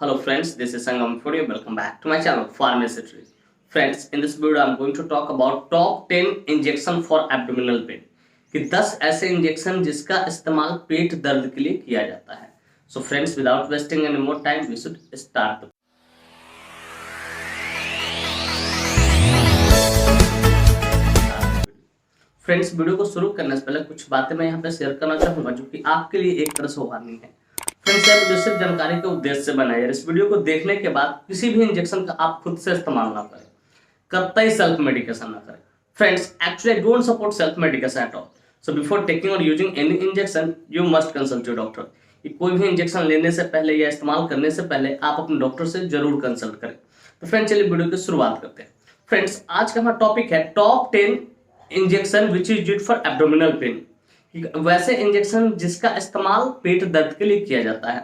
Hello friends, this is Sangam for you. Welcome back to my channel Pharmacy Tree. Friends, in this video I'm going to talk about top 10 injection for abdominal pain कि 10 ऐसे injection जिसका इस्तेमाल पेट दर्द के लिए किया जाता है. So friends, without wasting any more time, we should start. Friends, video को शुरू करने से पहले कुछ बातें मैं यहाँ पे शेयर करना चाहूंगा जो कि आपके लिए एक तरह से वार्निंग है. फ्रेंड्स, यह वीडियो सिर्फ जानकारी के उद्देश्य से बनाया है. इस वीडियो को देखने के बाद किसी भी इंजेक्शन का आप खुद से इस्तेमाल ना करें, कतई सेल्फ मेडिकेशन ना करें. Friends, actually don't support self medication at all. So before taking or using any injection you must consult your doctor. कोई भी इंजेक्शन लेने से पहले या इस्तेमाल करने से पहले आप अपने डॉक्टर से जरूर कंसल्ट करें. तो फ्रेंड्स, चलिए वीडियो की शुरुआत करते हैं. फ्रेंड्स, आज का हमारा टॉपिक है top 10 injection which is used for abdominal pain. वैसे इंजेक्शन जिसका इस्तेमाल पेट दर्द के लिए किया जाता है.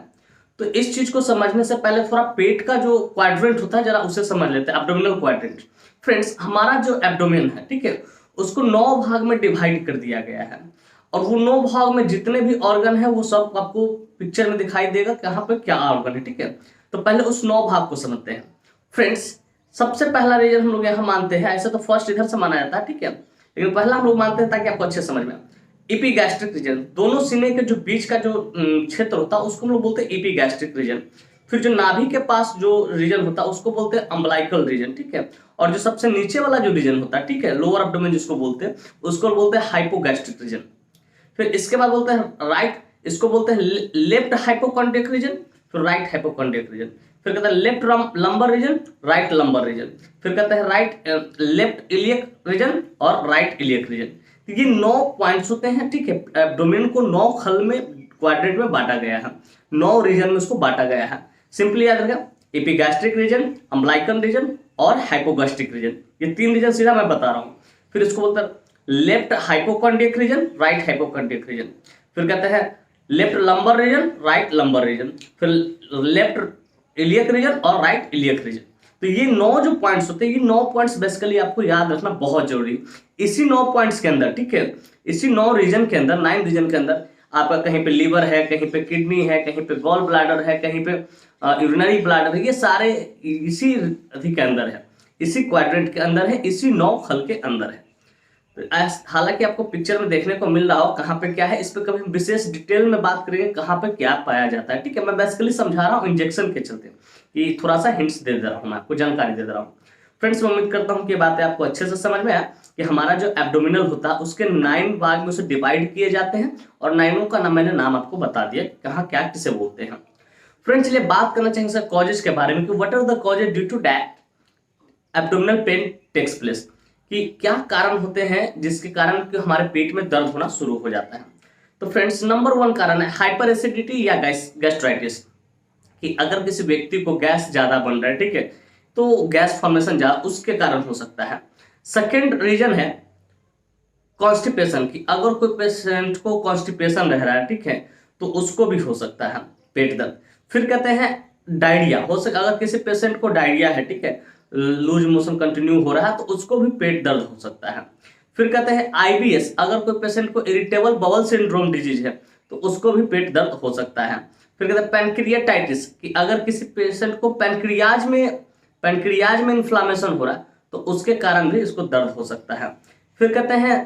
तो इस चीज को समझने से पहले थोड़ा पेट का जो क्वाड्रेंट होता है जरा उसे समझ लेते हैं, एब्डोमिनल क्वाड्रेंट. फ्रेंड्स, हमारा जो एब्डोमेन है, ठीक है, उसको 9 भाग में डिवाइड कर दिया गया है और वो 9 भाग में जितने भी ऑर्गन है वो सब आपको पिक्चर में दिखाई देगा कहाँ पे क्या ऑर्गन है. ठीक है, तो पहले उस 9 भाग को समझते हैं. फ्रेंड्स, सबसे पहला रीजन हम लोग यहाँ मानते हैं, ऐसे तो फर्स्ट इधर से माना जाता है, ठीक है, लेकिन पहला हम लोग मानते हैं ताकि आपको अच्छे समझ में. इपीगैस्ट्रिक रीजन, दोनों सीने के जो बीच का जो क्षेत्र होता है उसको हम लोग बोलते हैं इपीगैस्ट्रिक रीजन. फिर जो नाभि के पास जो रीजन होता है उसको बोलते हैं अम्बलाइकल रीजन. ठीक है, और जो सबसे नीचे वाला जो रीजन होता है, ठीक है, लोअर एब्डोमेन जिसको बोलते हैं, उसको बोलते हैं हाइपोगैस्ट्रिक रीजन. फिर इसके बाद बोलते हैं राइट, इसको बोलते हैं लेफ्ट हाइपोकॉन्ड्रियक रीजन, फिर राइट हाइपोकॉन्ड्रियक रीजन. फिर कहते हैं left lumbar region, right lumbar region. फिर कहते हैं राइट लेफ्ट इलियक रीजन और राइट इलियक रीजन. ये 9 पॉइंट्स होते हैं. ठीक है, एब्डोमेन को 9 खल में क्वाड्रेंट में बांटा गया है, 9 रीजन में उसको बांटा गया है. सिंपली याद रखिएगा, एपिगैस्ट्रिक रीजन, अम्बलाइकल रीजन और हाइपोगैस्ट्रिक रीजन. ये 3 रीजन सीधा मैं बता रहा हूँ. फिर इसको बोलते हैं left hypochondriac region, right hypochondriac region. फिर कहते हैं left lumbar region, right lumbar region. फिर लेफ्ट इलियक रीजन और राइट इलियक रीजन. तो ये 9 जो पॉइंट्स होते हैं, ये 9 पॉइंट्स बेसिकली आपको याद रखना बहुत जरूरी. इसी 9 पॉइंट्स के अंदर, ठीक है, इसी 9 रीजन के अंदर, 9 रीजन के अंदर आपका कहीं पे लीवर है, कहीं पे किडनी है, कहीं पे गॉल ब्लैडर है, कहीं पे यूरिनरी ब्लैडर है. ये सारे इसी अधि के अंदर है, इसी क्वाड्रेंट के अंदर है, इसी 9 खल के अंदर है. तो हालांकि आपको पिक्चर में देखने को मिल रहा हो कहाँ पे क्या है, इस पर कभी विशेष डिटेल में बात करेंगे कहाँ पे क्या पाया जाता है. ठीक है, मैं बेसिकली समझा रहा हूँ इंजेक्शन के चलते कि थोड़ा सा हिंट्स दे रहा हूँ, मैं आपको जानकारी दे रहा हूँ. फ्रेंड्स, मैं उम्मीद करता हूँ कि बातें आपको अच्छे से समझ में आया कि हमारा जो एब्डोमिनल होता है उसके 9 भाग में उसे डिवाइड किए जाते हैं और 9 का नाम मैंने आपको बता दिया कहाँ क्या किसे बोलते हैं. फ्रेंड्स, चलिए बात करना चाहेंगे सर कॉजेज के बारे में कि what are the causes due to that abdominal pain takes place, कि क्या कारण होते हैं जिसके कारण कि हमारे पेट में दर्द होना शुरू हो जाता है. तो फ्रेंड्स, नंबर 1 कारण है हाइपर एसिडिटी या गैस्ट्राइटिस, कि अगर किसी व्यक्ति को गैस ज्यादा बन रहा है, ठीक है, तो गैस फॉर्मेशन ज्यादा उसके कारण हो सकता है. सेकेंड रीजन है कॉन्स्टिपेशन, कि अगर कोई पेशेंट को कॉन्स्टिपेशन रह रहा है, ठीक है, तो उसको भी हो सकता है पेट दर्द. फिर कहते हैं डायरिया, हो सकता अगर किसी पेशेंट को डायरिया है, ठीक है, लूज मोशन कंटिन्यू हो रहा है, तो उसको भी पेट दर्द हो सकता है. फिर कहते हैं आईबीएस, अगर कोई पेशेंट को इरिटेबल बाउल सिंड्रोम डिजीज है तो उसको भी पेट दर्द हो सकता है. फिर कहते हैं पैनक्रियाटाइटिस, कि अगर किसी पेशेंट को पैनक्रियाज में इन्फ्लामेशन हो रहा है तो उसके कारण भी इसको दर्द हो सकता है. फिर कहते हैं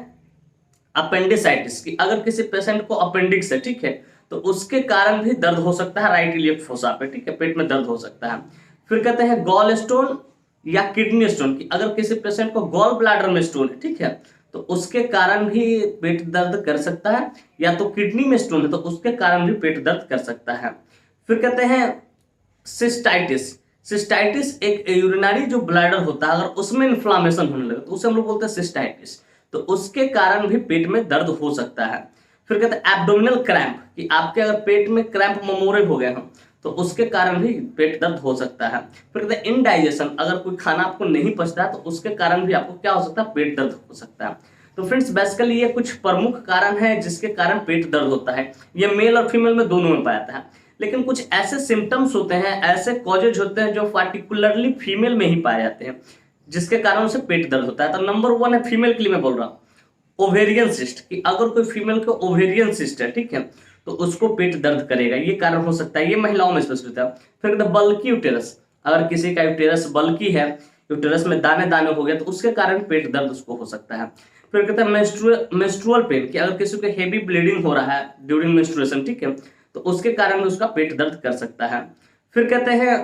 अपेंडिसाइटिस, कि अगर किसी पेशेंट को अपेंडिक्स है, ठीक है, तो उसके कारण भी दर्द हो सकता है राइट इलियक फोसा पे, ठीक है, पेट में दर्द हो सकता है. फिर कहते हैं गॉल स्टोन या किडनी स्टोन, की अगर किसी पेशेंट को गॉल ब्लैडर में स्टोन है, ठीक है, तो उसके कारण भी पेट दर्द कर सकता है, या तो किडनी में स्टोन है तो उसके कारण भी पेट दर्द कर सकता है. फिर कहते हैं सिस्टाइटिस एक यूरिनरी जो ब्लैडर होता है अगर उसमें इन्फ्लामेशन होने लगे तो उसे हम लोग बोलते हैं सिस्टाइटिस, तो उसके कारण भी पेट में दर्द हो सकता है. फिर कहते हैं एब्डोमिनल क्रैम्प, कि आपके अगर पेट में क्रैम्प ममोरे हो गए हैं तो उसके कारण भी पेट दर्द हो सकता है. फिर कहते हैं इनडाइजेशन, अगर कोई खाना आपको नहीं पचता है तो उसके कारण भी आपको क्या हो सकता है, पेट दर्द हो सकता है. तो फ्रेंड्स, बेसिकली ये कुछ प्रमुख कारण है जिसके कारण पेट दर्द होता है. ये मेल और फीमेल में दोनों में पाया जाता है, लेकिन कुछ ऐसे सिम्टम्स होते हैं, ऐसे कॉजेज होते हैं जो पार्टिकुलरली फीमेल में ही पाए जाते हैं जिसके कारण उसे पेट दर्द होता है. तो नंबर 1 है फीमेल के लिए मैं बोल रहा हूँ ओवेरियन सिस्ट, कि अगर कोई फीमेल को ओवेरियन सिस्ट है, ठीक है, तो उसको पेट दर्द करेगा, ये कारण हो सकता है। ये महिलाओं में स्पेशली होता है। फिर कहते हैं बल्की यूटेरस, अगर किसी का यूटेरस बल्की है, यूटेरस में दाने दाने हो गया, तो उसके कारण पेट दर्द उसको हो सकता है। फिर कहते हैं मेंस्ट्रुअल पेन, कि अगर किसी को हेवी ब्लीडिंग हो रहा है ड्यूरिंग मेंस्ट्रुएशन, ठीक है, तो उसके कारण भी उसका पेट दर्द कर सकता है। फिर कहते हैं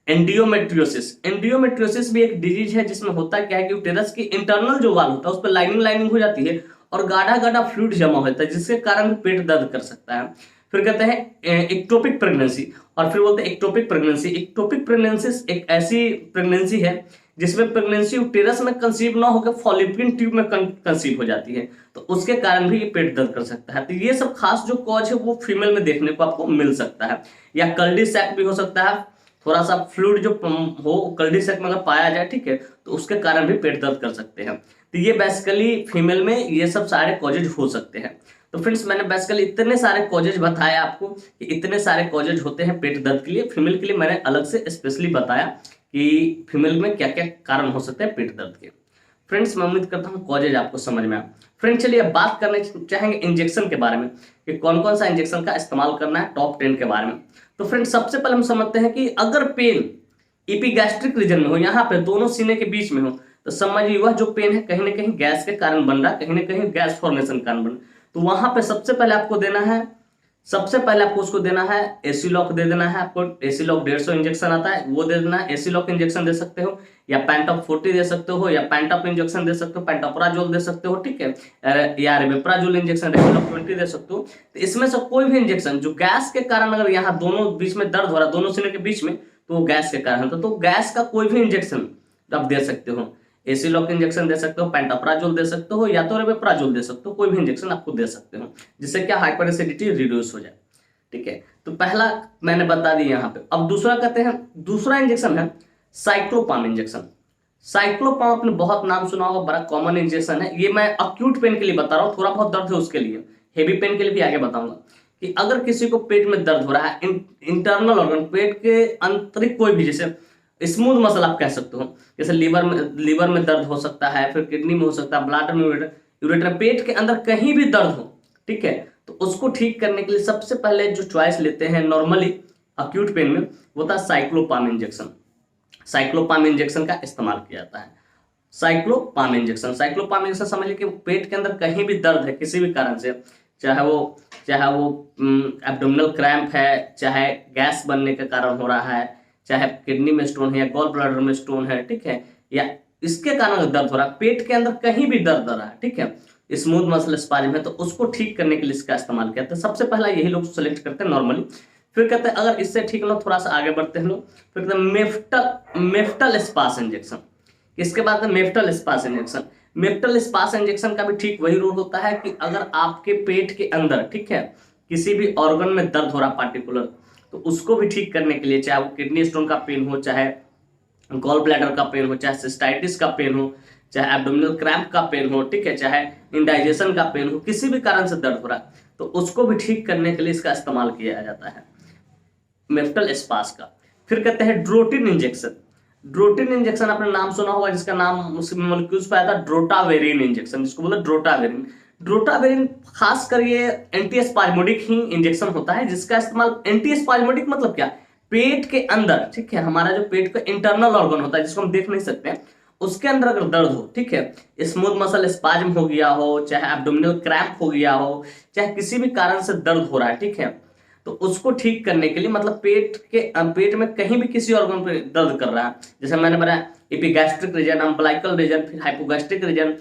एंडियोमेट्रियोसिस। एंडियोमेट्रियोसिस भी एक डिजीज है जिसमें होता क्या है कि यूटेरस की इंटरनल जो वाल होता है उस पर लाइनिंग हो जाती है और गाढ़ा गाढ़ा फ्लूइड जमा होता है, जिसके कारण पेट दर्द कर सकता है। फिर कहते हैं एक्टोपिक प्रेगनेंसी, और फिर बोलते हैं एक्टोपिक प्रेगनेंसी। एक्टोपिक प्रेगनेंसी एक ऐसी प्रेगनेंसी है जिसमें प्रेगनेंसी यूटेरस में कंसीव ना होकर फॉलिपियन ट्यूब में कंसीव हो जाती है, तो उसके कारण भी ये पेट दर्द कर सकता है। तो ये सब खास जो कॉज है वो फीमेल में देखने को आपको मिल सकता है। या कल्डी सैक भी हो सकता है, थोड़ा सा फ्लूइड जो हो कल्डी सैक में अगर पाया जाए, ठीक है, तो उसके कारण भी पेट दर्द कर सकते हैं। तो ये बेसिकली फीमेल में ये सब सारे कॉजेज हो सकते हैं। तो फ्रेंड्स मैंने बेसिकली इतने सारे कॉजेज बताया आपको कि इतने सारे कॉजेज होते हैं पेट दर्द के लिए। फीमेल के लिए मैंने अलग से स्पेशली बताया कि फीमेल में क्या क्या कारण हो सकते हैं पेट दर्द के। फ्रेंड्स मैं उम्मीद करता हूँ कॉजेज आपको समझ में आया। फ्रेंड्स चलिए अब बात करने चाहेंगे इंजेक्शन के बारे में कि कौन कौन सा इंजेक्शन का इस्तेमाल करना है, टॉप 10 के बारे में। तो फ्रेंड्स सबसे पहले हम समझते हैं कि अगर पेन एपिगैस्ट्रिक रीजन में हो, यहाँ पे दोनों सीने के बीच में हो, तो समझिए वह जो पेन है कहीं ना कहीं गैस के कारण बन रहा है, कहीं ना कहीं गैस फॉर्मेशन के कारण बन रहा है। तो वहां पे सबसे पहले आपको उसको देना है एसीलॉक दे देना है आपको। एसीलॉक 150 इंजेक्शन आता है, वो दे देना है। एसीलॉक इंजेक्शन दे सकते हो, या पैंटॉप 40 दे सकते हो, या पैंटॉप इंजेक्शन दे सकते हो, पैंटोप्राजोल दे सकते हो, ठीक है, या रेमेप्राजोल इंजेक्शन रेमेप्राजोल 20 दे सकते हो। तो इसमें से कोई भी इंजेक्शन जो गैस के कारण, अगर यहाँ दोनों बीच में दर्द हो रहा है, दोनों सीने के बीच में, तो वो गैस के कारण होता है। तो गैस का कोई भी इंजेक्शन आप दे सकते हो। एसीलॉक इंजेक्शन दे सकते हो, पैंटोप्राजोल दे सकते हो, या तो रेमेप्राजोल दे सकते हो, कोई भी इंजेक्शन आपको दे सकते हो जिससे क्या हाइपर एसिडिटी रिड्यूस हो जाए, ठीक है। तो पहला मैंने बता दी यहाँ पे। अब दूसरा कहते हैं, दूसरा इंजेक्शन है साइक्लोपाम इंजेक्शन। साइक्लोपाम आपने बहुत नाम सुना होगा, बड़ा कॉमन इंजेक्शन है। ये मैं अक्यूट पेन के लिए बता रहा हूँ, थोड़ा बहुत दर्द है उसके लिए, हेवी पेन के लिए भी आगे बताऊंगा। कि अगर किसी को पेट में दर्द हो रहा है, इंटरनल ऑर्गन, पेट के आंतरिक कोई भी, जैसे स्मूथ मसल आप कह सकते हो, जैसे लीवर में दर्द हो सकता है, फिर किडनी में हो सकता है, ब्लैडर में, यूरेटर, पेट के अंदर कहीं भी दर्द हो, ठीक है, तो उसको ठीक करने के लिए सबसे पहले जो चॉइस लेते हैं नॉर्मली अक्यूट पेन में, वो था साइक्लोपाम इंजेक्शन। साइक्लोपाम इंजेक्शन का इस्तेमाल किया जाता है। साइक्लोपाम इंजेक्शन समझ लीजिए कि पेट के अंदर कहीं भी दर्द है किसी भी कारण से, चाहे वो एब्डोमिनल क्रैम्प है, चाहे गैस बनने के कारण हो रहा है, चाहे किडनी में स्टोन है या गॉल ब्लैडर में स्टोन है, ठीक है, या इसके कारण दर्द हो रहा है, पेट के अंदर कहीं भी दर्द हो रहा है, ठीक है, स्मूथ मसल स्पाज्म है, तो उसको ठीक करने के लिए इसका इस्तेमाल किया था। सबसे पहला यही लोग सेलेक्ट करते हैं नॉर्मली। फिर कहते हैं अगर इससे ठीक ना, थोड़ा सा आगे बढ़ते हैं लोग, फिर कहते हैं मेफ्टल स्पास इंजेक्शन। इसके बाद मेफ्टल स्पास इंजेक्शन। मेफ्टल स्पास इंजेक्शन का भी ठीक वही रोल होता है कि अगर आपके पेट के अंदर, ठीक है, किसी भी ऑर्गन में दर्द हो रहा पार्टिकुलर, तो उसको भी ठीक करने के लिए, चाहे वो किडनी स्टोन का पेन हो, चाहे गॉल ब्लैडर का पेन हो, चाहे सिस्टाइटिस का पेन हो, चाहे एब्डोमिनल क्रैम्प का पेन हो, ठीक है, चाहे इंडाइजेशन का पेन हो, किसी भी कारण से दर्द हो रहा है, तो उसको भी ठीक करने के लिए इसका इस्तेमाल किया जाता है मेफ्टल स्पास का। फिर कहते हैं ड्रोटिन इंजेक्शन। ड्रोटिन इंजेक्शन आपने नाम सुना होगा, जिसका नाम उसके मॉलिक्यूल्स पे आया था ड्रोटावेरिन इंजेक्शन, जिसको बोला ड्रोटावेरिन। ड्रोटावेरिन खासकर ये एंटीस्पाज्मोडिक ही इंजेक्शन होता है, जिसका इस्तेमाल, एंटीस्पाज्मोडिक मतलब क्या, पेट के अंदर, ठीक है, हमारा जो पेट का इंटरनल ऑर्गन होता है जिसको हम देख नहीं सकते, उसके अंदर अगर दर्द हो, ठीक है, स्मूथ मसल स्पाज्म हो गया हो, चाहे एब्डोमिनल क्रैम्प हो गया हो, चाहे किसी भी कारण से दर्द हो रहा है, ठीक है, तो उसको ठीक करने के लिए, मतलब पेट में कहीं भी किसी ऑर्गन पे दर्द कर रहा है, जैसे मैंने बताया एपिगैस्ट्रिक रीजन, अम्बलाइकल रीजन, फिर hypogastric region,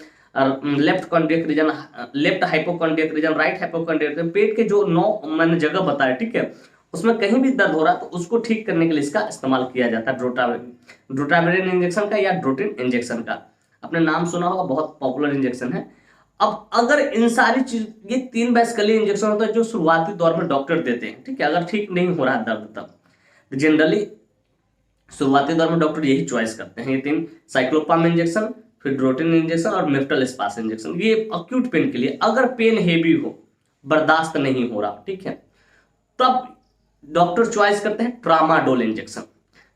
left chondriac region, left hypochondriac region, right hypochondriac region, पेट के जो 9 मैंने जगह बताया, ठीक है, उसमें कहीं भी दर्द हो रहा है तो उसको ठीक करने के लिए इसका इस्तेमाल किया जाता है ड्रोटावेरिन इंजेक्शन का या ड्रोटिन इंजेक्शन का। आपने नाम सुना होगा, बहुत पॉपुलर इंजेक्शन है। अब अगर इन सारी चीज, ये 3 बेसिकली इंजेक्शन होता है जो शुरुआती दौर में डॉक्टर देते हैं, ठीक है, अगर ठीक नहीं हो रहा है दर्द तब जनरली शुरुआती दौर में डॉक्टर यही चॉइस करते हैं, ये 3, साइक्लोपाम इंजेक्शन, फिर ड्रोटिन इंजेक्शन और मेफ्टल स्पास इंजेक्शन। ये अक्यूट पेन के लिए, अगर पेन हेवी हो, बर्दाश्त नहीं हो रहा, ठीक है, तब डॉक्टर चॉइस करते हैं ट्रामाडोल इंजेक्शन।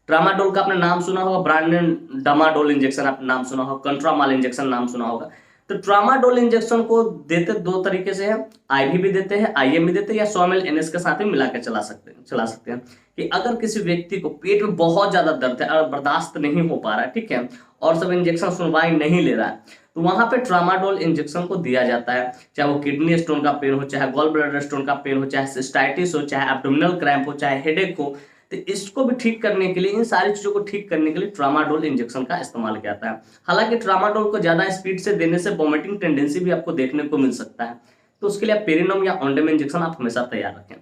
ट्रामाडोल का आपने नाम सुना होगा, ब्रांड नेम डामाडोल इंजेक्शन आपने नाम सुना होगा, कंट्रामाल इंजेक्शन नाम सुना होगा। तो ट्रामाडोल इंजेक्शन को देते दो तरीके से है, आईवी भी देते हैं, आईएम भी देते हैं, या 100 ml एनएस के साथ भी मिला के चला सकते हैं कि अगर किसी व्यक्ति को पेट में बहुत ज्यादा दर्द है और बर्दाश्त नहीं हो पा रहा है, ठीक है, और सब इंजेक्शन सुनवाई नहीं ले रहा है, तो वहां पे ट्रामाडोल इंजेक्शन को दिया जाता है। चाहे वो किडनी स्टोन का पेन हो, चाहे गॉल ब्लैडर स्टोन का पेन हो, चाहे सिस्टाइटिस हो, चाहे एब्डोमिनल क्रैम्प हो, चाहे हेडेक हो, तो इसको भी ठीक करने के लिए, इन सारी चीजों को ठीक करने के लिए ट्रामाडोल इंजेक्शन का इस्तेमाल किया जाता है। हालांकि ट्रामाडोल को ज्यादा स्पीड से देने से वॉमिटिंग टेंडेंसी भी आपको देखने को मिल सकता है, तो उसके लिए आप पेरिनम या ओंडेम इंजेक्शन आप हमेशा तैयार रखें।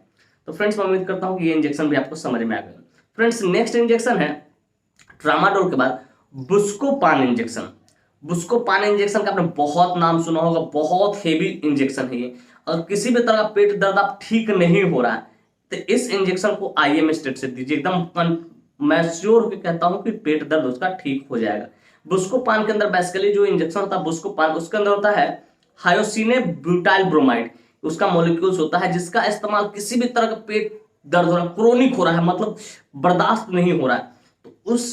तो फ्रेंड्स मैं उम्मीद करता हूँ कि ये इंजेक्शन भी आपको समझ में आ गया। फ्रेंड्स नेक्स्ट इंजेक्शन है ट्रामाडोल के बाद बुस्कोपान इंजेक्शन। बुस्कोपान इंजेक्शन का आपने बहुत नाम सुना होगा, बहुत हेवी इंजेक्शन है ये। अगर किसी भी तरह का पेट दर्द आप ठीक नहीं हो रहा है तो इस इंजेक्शन को आईएम स्टेट से दीजिए, एकदम मैं श्योर होकर कहता हूं कि पेट दर्द उसका ठीक हो जाएगा। बुस्कोपान के अंदर बेसिकली जो इंजेक्शन होता है बुस्कोपान, उसके अंदर होता है हायोसिने ब्यूटाइल ब्रोमाइड, उसका मॉलिक्यूल्स होता है, जिसका इस्तेमाल किसी भी तरह का पेट दर्द हो रहा है, क्रोनिक हो रहा है, मतलब बर्दाश्त नहीं हो रहा है, तो उस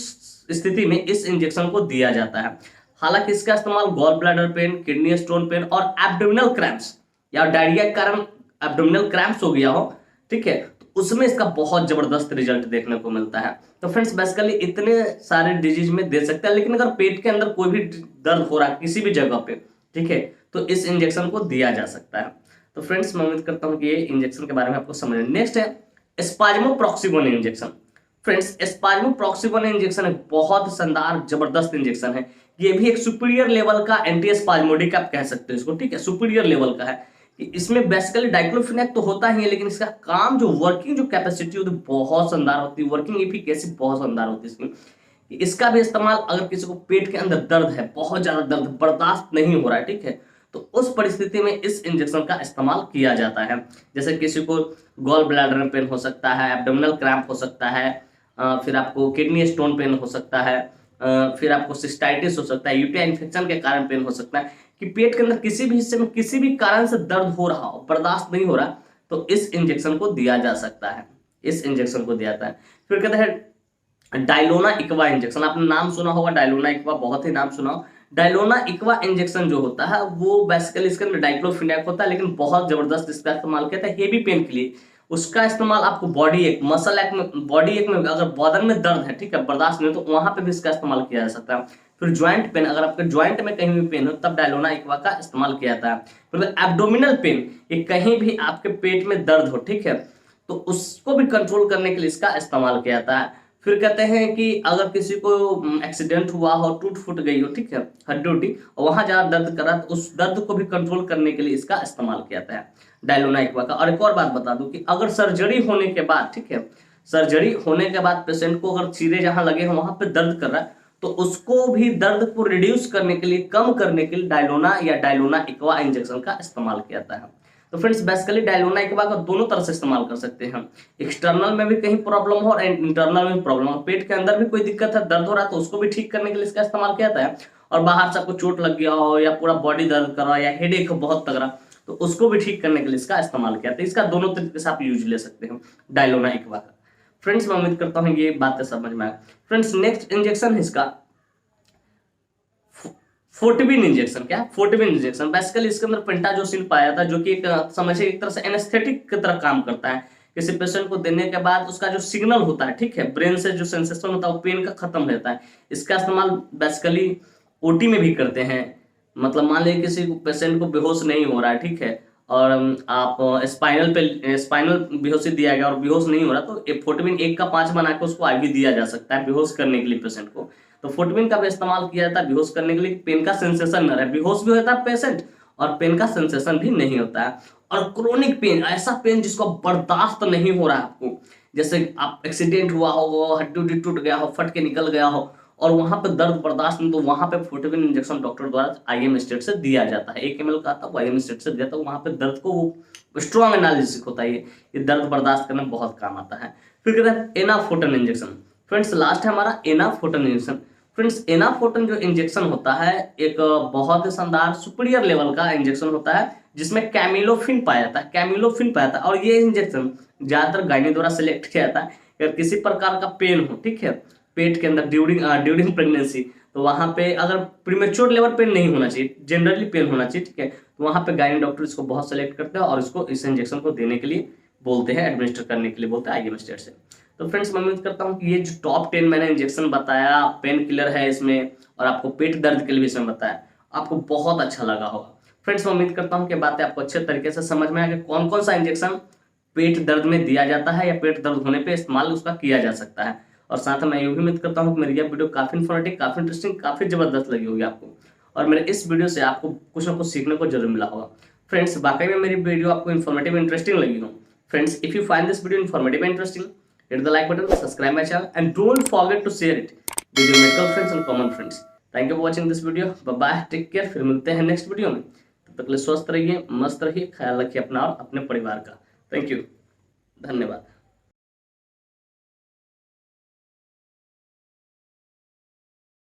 स्थिति में इस इंजेक्शन को दिया जाता है। हालांकि इसका इस्तेमाल gall bladder pain, kidney stone pain और एब्डोमिनल क्रैम्प्स या डायरिया के कारण एब्डोमिनल क्रैम्प्स हो गया हो, ठीक है, तो उसमें इसका बहुत जबरदस्त रिजल्ट देखने को मिलता है। तो फ्रेंड्स बेसिकली इतने सारे डिजीज में दे सकते हैं, लेकिन अगर पेट के अंदर कोई भी दर्द हो रहा है किसी भी जगह पे, ठीक है, तो इस इंजेक्शन को दिया जा सकता है। तो फ्रेंड्स मैं उम्मीद करता हूँ कि ये इंजेक्शन के बारे में आपको समझ। नेक्स्ट है स्पाज्मोप्रोक्सीवन इंजेक्शन। फ्रेंड्स स्पाज्मोप्रोक्सीवन इंजेक्शन एक बहुत शानदार जबरदस्त इंजेक्शन है। ये भी एक सुपीरियर लेवल का एंटी स्पाज्मोडिक आप कह सकते हो इसको, ठीक है, सुपीरियर लेवल का है। इसमें बेसिकली डाइक्लोफिनेक तो होता ही है, लेकिन इसका काम जो वर्किंग जो कैपेसिटी होती है बहुत शानदार होती है, वर्किंग एफिकेसी बहुत शानदार होती है इसकी। इसका भी इस्तेमाल अगर किसी को पेट के अंदर दर्द है, बहुत ज्यादा दर्द बर्दाश्त नहीं हो रहा है, ठीक है, तो उस परिस्थिति में इस इंजेक्शन का इस्तेमाल किया जाता है। जैसे किसी को गॉल ब्लैडर में पेन हो सकता है, एब्डोमिनल क्रैम्प हो सकता है, फिर आपको किडनी स्टोन पेन हो सकता है, फिर आपको सिस्टाइटिस हो सकता है, यूटीआई इन्फेक्शन के कारण पेन हो सकता है, कि पेट के अंदर किसी भी हिस्से में किसी भी कारण से दर्द हो रहा हो, बर्दाश्त नहीं हो रहा, तो इस इंजेक्शन को दिया जा सकता है, इस इंजेक्शन को दिया जाता है। फिर कहते हैं डायलोना इक्वा इंजेक्शन, आपने नाम सुना होगा डायलोना इक्वा, बहुत ही नाम सुना हो। डायलोना इक्वा इंजेक्शन जो होता है वो बेसिकली इसके अंदर डाइक्लोफिनेक होता है, लेकिन बहुत जबरदस्त इसका इस्तेमाल किया जाता है हेवी पेन के लिए। उसका इस्तेमाल आपको बॉडी एक मसल एक में, बॉडी एक में अगर बदन में दर्द है, ठीक है, बर्दाश्त नहीं, तो वहां पे भी इसका इस्तेमाल किया जा सकता है। फिर ज्वाइंट पेन, अगर आपके ज्वाइंट में कहीं भी पेन हो तब डायलोना इक्वा का इस्तेमाल किया जाता है। फिर एब्डोमिनल पेन, ये कहीं भी आपके पेट में दर्द हो, ठीक है, तो उसको भी कंट्रोल करने के लिए इसका इस्तेमाल किया जाता है। फिर कहते हैं कि अगर किसी को एक्सीडेंट हुआ हो, टूट फूट गई हो, ठीक है, हड्डी उड्डी, और वहां ज्यादा दर्द कर रहा है, तो उस दर्द को भी कंट्रोल करने के लिए इसका इस्तेमाल किया जाता है डायलोना इक्वा का। और एक और बात बता दूं कि अगर सर्जरी होने के बाद, ठीक है, सर्जरी होने के बाद पेशेंट को अगर चीरे जहां लगे हो वहां पे दर्द कर रहा है, तो उसको भी दर्द को रिड्यूस करने के लिए, कम करने के लिए डायलोना या डायलोना इक्वा इंजेक्शन का इस्तेमाल किया जाता है। तो फ्रेंड्स बेसिकली डायलोना इक्वा का दोनों तरह से इस्तेमाल कर सकते हैं, एक्सटर्नल में भी कहीं प्रॉब्लम हो और इंटरनल में प्रॉब्लम हो, पेट के अंदर भी कोई दिक्कत है, दर्द हो रहा है, तो उसको भी ठीक करने के लिए इसका इस्तेमाल किया जाता है। और बाहर से आपको चोट लग गया हो या पूरा बॉडी दर्द कर रहा हो या हेडेक हो बहुत तगड़ा, तो उसको भी ठीक करने के लिए इसका इस्तेमाल किया जाता है। इसका दोनों तरीके से आप यूज ले सकते हो डायलोना इक्वा का। फ्रेंड्स मैं उम्मीद करता हूँ ये बातें समझ में आए। फ्रेंड्स नेक्स्ट इंजेक्शन है इसका फोर्टिबिन इंजेक्शन। क्या फोर्टिबिन इंजेक्शन, बेसिकली इसके अंदर पेंटाजोसिन पाया जाता है, जो कि एक समझिए एक तरह से एनेस्थेटिक की तरह काम करता है। किसी पेशेंट को देने के बाद उसका जो सिग्नल होता है, ठीक है, ब्रेन से जो सेंसेशन होता है वो पेन का खत्म हो जाता है। इसका इस्तेमाल बेसिकली ओटी में भी करते हैं। मतलब मान लीजिए किसी पेशेंट को बेहोश नहीं हो रहा है, ठीक है, और आप स्पाइनल बेहोशी दिया गया और बेहोश नहीं हो रहा, तो फोर्टिबिन 1 का 5 बना के उसको आईवी दिया जा सकता है बेहोश करने के लिए पेशेंट को। तो फोर्टिबिन का भी इस्तेमाल किया जाता है बेहोश करने के लिए, पेन का सेंसेशन न रहे, बेहोश भी होता है पेशेंट और पेन का सेंसेशन भी नहीं होता है। और क्रोनिक पेन, ऐसा पेन जिसको बर्दाश्त नहीं हो रहा है आपको, जैसे आप एक्सीडेंट हुआ हो, हड्डी उड्डी टूट गया हो, फट के निकल गया हो और वहां पे दर्द बर्दाश्त नहीं, तो वहां पे फोर्टिबिन इंजेक्शन डॉक्टर द्वारा आईएम स्टेट से दिया जाता है। 1 ml का आता है वो आईएम स्टेट से दिया, तो वहां पे दर्द को वो स्ट्रॉन्ग एनालिसिस होता है, ये दर्द बर्दाश्त करने में बहुत काम आता है। फिर कहते हैं एनाफोर्टन इंजेक्शन। फ्रेंड्स लास्ट है हमारा एनाफोर्टन इंजेक्शन। फ्रेंड्स एनाफोर्टन जो इंजेक्शन होता है एक बहुत ही शानदार सुपीरियर लेवल का इंजेक्शन होता है, जिसमें कैमिलोफिन पाया जाता है, कैमिलोफिन पाया जाता है। और ये इंजेक्शन ज्यादातर गायनी द्वारा सिलेक्ट किया जाता है। अगर किसी प्रकार का पेन हो, ठीक है, पेट के अंदर ड्यूरिंग प्रेगनेंसी, तो वहाँ पे अगर प्रीमेच्योर लेबर पेन नहीं होना चाहिए, जनरली पेन होना चाहिए, ठीक है, तो वहाँ पे गायनी डॉक्टर इसको बहुत सेलेक्ट करते हैं और इसको इस इंजेक्शन को देने के लिए बोलते हैं, एडमिनिस्टर करने के लिए बोलते हैं आईएम स्टेट से। तो फ्रेंड्स मैं उम्मीद करता हूँ कि ये जो टॉप 10 मैंने इंजेक्शन बताया, पेन किलर है इसमें और आपको पेट दर्द के लिए भी इसमें बताया, आपको बहुत अच्छा लगा होगा। फ्रेंड्स मैं उम्मीद करता हूँ कि बातें आपको अच्छे तरीके से समझ में आ कि कौन कौन सा इंजेक्शन पेट दर्द में दिया जाता है या पेट दर्द होने पे इस्तेमाल उसका किया जा सकता है। और साथ में मैं ये भी उम्मीद करता हूँ कि मेरी यह वीडियो काफी इन्फॉर्मेटिव, काफी इंटरेस्टिंग, काफी जबरदस्त लगी होगी आपको, और मेरे इस वीडियो से आपको कुछ ना कुछ सीखने को जरूर मिला होगा। फ्रेंड्स वाकई में मेरी वीडियो आपको इन्फॉर्मेटिव इंटरेस्टिंग लगी हो, friends if you find this video informative and interesting, hit the like button, subscribe my channel and don't forget to share it with your medical friends and common friends. Thank you for watching this video. Bye bye, take care, फिर मिलते हैं next video में। तब तक के लिए स्वस्थ रहिए, मस्त रहिए, ख्याल रखिए अपना और अपने परिवार का। थैंक यू, धन्यवाद।